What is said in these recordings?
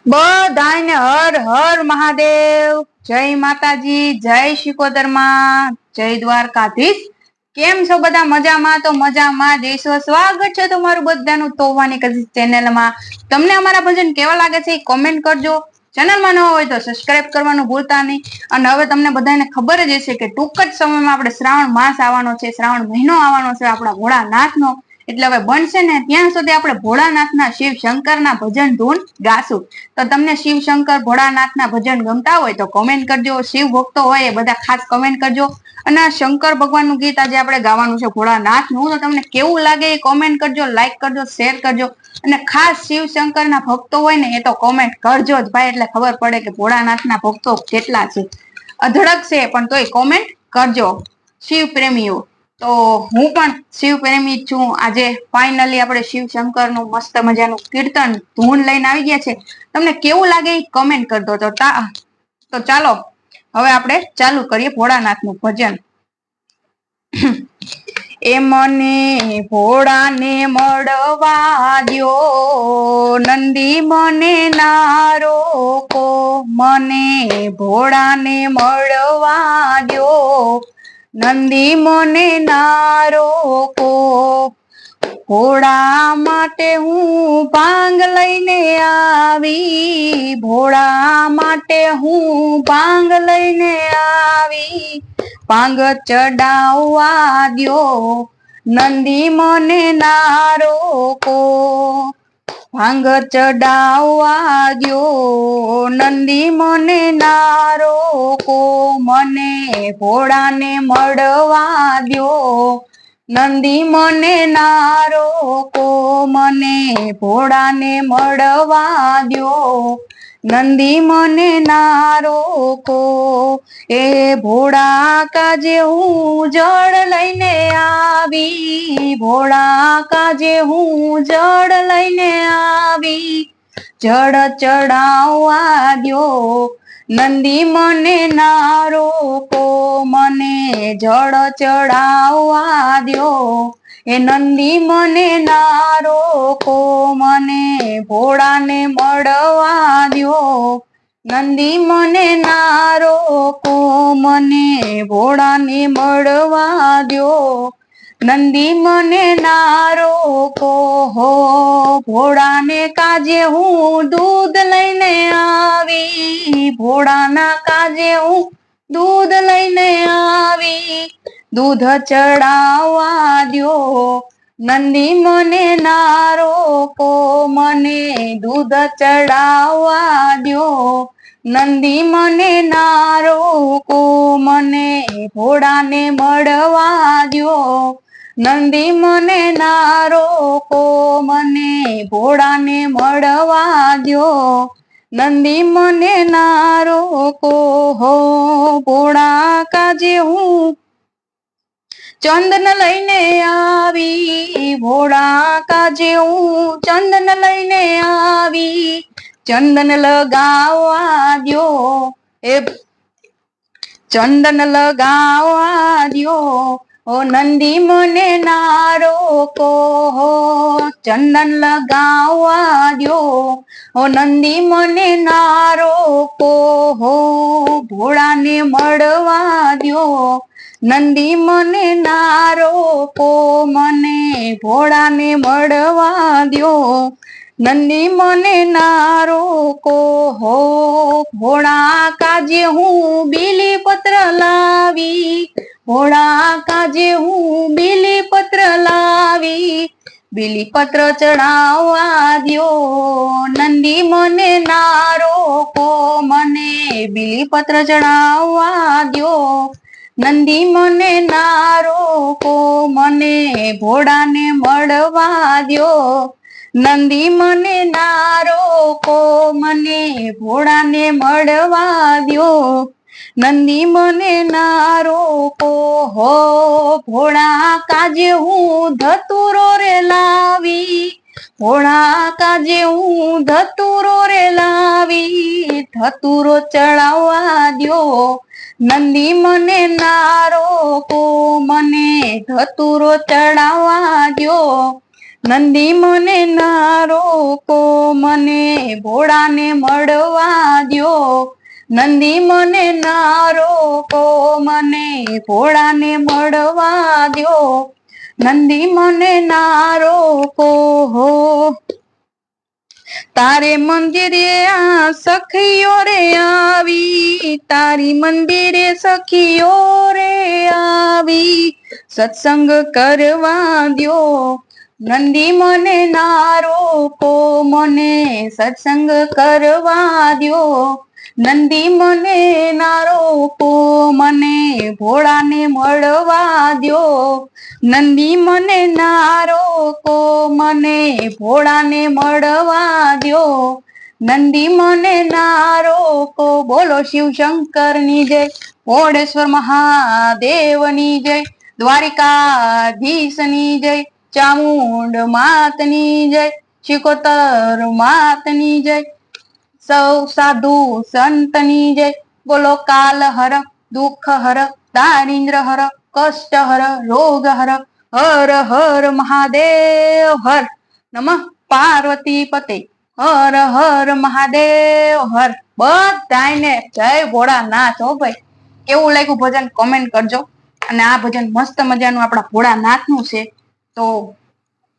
બધાને હર હર મહાદેવ, જય માતાજી, જય શિકોતરમાં, જય દ્વારકાધીશ। કેમ છો બધા? મજામાં? તો મજામાં દેશો। સ્વાગત છે તમારું બધાનું તોવાની કઝી ચેનલમાં। તમને અમારા ભજન કેવા લાગે છે એ કોમેન્ટ કરજો। ચેનલમાં ન હોય તો સબસ્ક્રાઇબ કરવાનું ભૂલતા નહીં। અને હવે તમને બધાને ખબર જ હશે કે ટૂંક જ સમયમાં આપણે શ્રાવણ માસ આવવાનો છે, શ્રાવણ મહિનો આવવાનો છે આપણા ભોળાનાથનો। એટલે હવે બનશે ને ત્યાં સુધી આપણે ભોળાનાથના શિવ શંકરના ભજન ધૂન ગાશું। તો તમને શિવ શંકર ભોળાનાથના ભજન ગમતા હોય તો કોમેન્ટ કરજો। શિવ ભક્તો હોય એ બધા ખાસ કોમેન્ટ કરજો। અને આ શંકર ભગવાનનું ગીત આજે આપણે ગાવાનું છે ભોળાનાથનું। તો તમને કેવું લાગે એ કોમેન્ટ કરજો, લાઈક કરજો, શેર કરજો। અને ખાસ શિવ શંકરના ભક્તો હોય ને એ તો કોમેન્ટ કરજો જ ભાઈ, એટલે ખબર પડે કે ભોળાનાથના ભક્તો કેટલા છે। અધડક છે પણ તોય કોમેન્ટ કરજો શિવ પ્રેમીઓ। તો હું પણ શિવ પ્રેમી છું। આજે ફાઇનલી આપણે શિવ શંકરનું મસ્ત મજાનું કીર્તન ધૂન લઈને આવી ગયા છે। તમને કેવું લાગે એ કમેન્ટ કરજો। તો ચાલો હવે આપણે ચાલુ કરીએ ભોળાનાથનું ભજન। એ મને ભોળાને મળવા દ્યો, નંદી મને ના રોકો। મને ભોળાને મળવા દ્યો, નંદી મને ના રોકો। ભોળા માટે હું ભાંગ લઈને આવી, ભોળા માટે હું ભાંગ લઈને આવી। ભાંગ ચડાવવા દ્યો, નંદી મને ના રોકો। ભાંગ ચડાવવા દ્યો, નંદી મને ના રોકો। મને ભોળાને મળવા દ્યો, નંદી મને ના રોકો। મને ભોળાને મળવા દ્યો, નંદી મને ના રોકો। એ ભોળા કાજે હું જળ લઈને આવી, ભોળા કાજે હું જળ લઈને આવી। જળ ચડાવવા દ્યો, નંદી મને ના રોકો। મને જળ ચડાવવા દ્યો, એ નંદી મને ના રોકો। મને ભોળાને મળવા દ્યો, નંદી મને ના રોકો। મને ભોળાને મળવા દ્યો, નંદી મને ના રોકો। હો ભોળાને કાજે હું દૂધ લઈને આવી, ભોળાના કાજે હું દૂધ લઈને આવી। દૂધ ચડાવવા દ્યો, નંદી મને ના રોકો। મને દૂધ ચડાવવા દ્યો, નંદી મને ના રોકો। મને ભોળાને મળવા દ્યો, નંદી મને ના રોકો। મને ભોળાને મળવા દ્યો, નંદી મને ના રોકો। હો ભોળા કાજે હું ચંદન લઈને આવી, ભોળા કાજે હું ચંદન લઈને આવી। ચંદન લગાવવા દ્યો, એ ચંદન લગાવવા દ્યો, ઓ નંદી મને ના રોકો। હો ચંદન લગાવવા દ્યો, ઓ નંદી મને ના રોકો। હો ભોળાને મળવા દ્યો, નંદી મને ના રોકો। મને ભોળાને મળવા દ્યો, નંદી મને ના રોકો। હો ભોળા કાજે હું બીલીપત્ર લાવી, ભોળા કાજે હું બીલીપત્ર લાવી। બીલીપત્ર ચડાવવા દ્યો, નંદી મને ના રોકો। મને બીલીપત્ર ચડાવવા દ્યો, નંદી મને ના રોકો। મને ભોળાને મળવા દ્યો, નંદી મને ના રોકો। મને ભોળાને મળવા દ્યો, નંદી મને ના રોકો। હો ભોળા કાજે હું ધતુરો રે લાવી, ભોળા કાજે હું ધતુરો રે લાવી। ધતુરો ચડાવવા દ્યો, નંદી મને ના રોકો। મને ધતુરો ચડાવવા દ્યો, નંદી મને ના રોકો। મને ભોળાને મળવા દ્યો, નંદી મને ના રોકો, મને ભોળાને મળવા દ્યો, નંદી મને ના રોકો હો. તારે મંદિરે આ સખીઓ રે આવી, તારી મંદિરે સખીઓ રે આવી, સત્સંગ કરવા દ્યો, નંદી મને ના રોકો, મને સત્સંગ કરવા દ્યો, નંદી મને ના રોકો, મને ભોળાને મળવા દ્યો, નંદી મને ના રોકો, મને ભોળાને મળવા દ્યો, નંદી મને ના રોકો. બોલો શિવ શંકરની જય, ભોળેશ્વર મહાદેવની જય, દ્વારિકાધીશની જય, ચામુંડ માતની જય, શિકોતર માતની જય, સૌ સાધુ સંતની જય. બોલો કાલ હર, દુઃખ હર, દારિદ્ર હર, કષ્ટ હર, રોગ હર, હર હર મહાદેવ હર. નમઃ પાર્વતી પતે, હર હર મહાદેવ હર. બધાને જય ભોળાનાથ. હો ભાઈ, કેવું લાગ્યું ભજન કોમેન્ટ કરજો. અને આ ભજન મસ્ત મજાનું આપણા ભોળાનાથનું છે, તો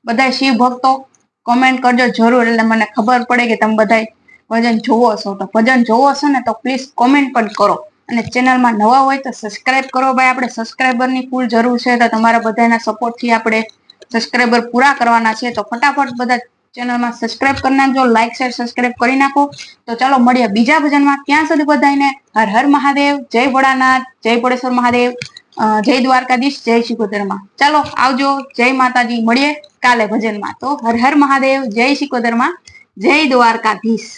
બધા શિવ ભક્તો કોમેન્ટ કરજો જરૂર, એટલે મને ખબર પડે કે તમે બધા ભજન જોવો છો. તો ભજન જોવો છો ને તો પ્લીઝ કોમેન્ટ પણ કરો, અને ચેનલમાં નવા હોય તો સબસ્ક્રાઇબ કરો. ભાઈ, આપણે સબસ્ક્રાઇબરની ફૂલ જરૂર છે, તો તમારા બધાના સપોર્ટથી આપણે સબસ્ક્રાઇબર પૂરા કરવાના છે. તો ફટાફટ બધા ચેનલમાં સબસ્ક્રાઇબ કરી નાખજો, લાઈક શેર સબસ્ક્રાઇબ કરી નાખો. તો ચાલો મળીએ બીજા ભજનમાં. ત્યાં સુધી બધાને હર હર મહાદેવ, જય ભોળાનાથ, જય ભોળેશ્વર મહાદેવ, જય દ્વારકાધીશ, જય શિકોતરમાં. ચાલો આવજો, જય માતાજી. મળીએ કાલે ભજનમાં. તો હર હર મહાદેવ, જય શિકોતરમાં, જય દ્વારકાધીશ.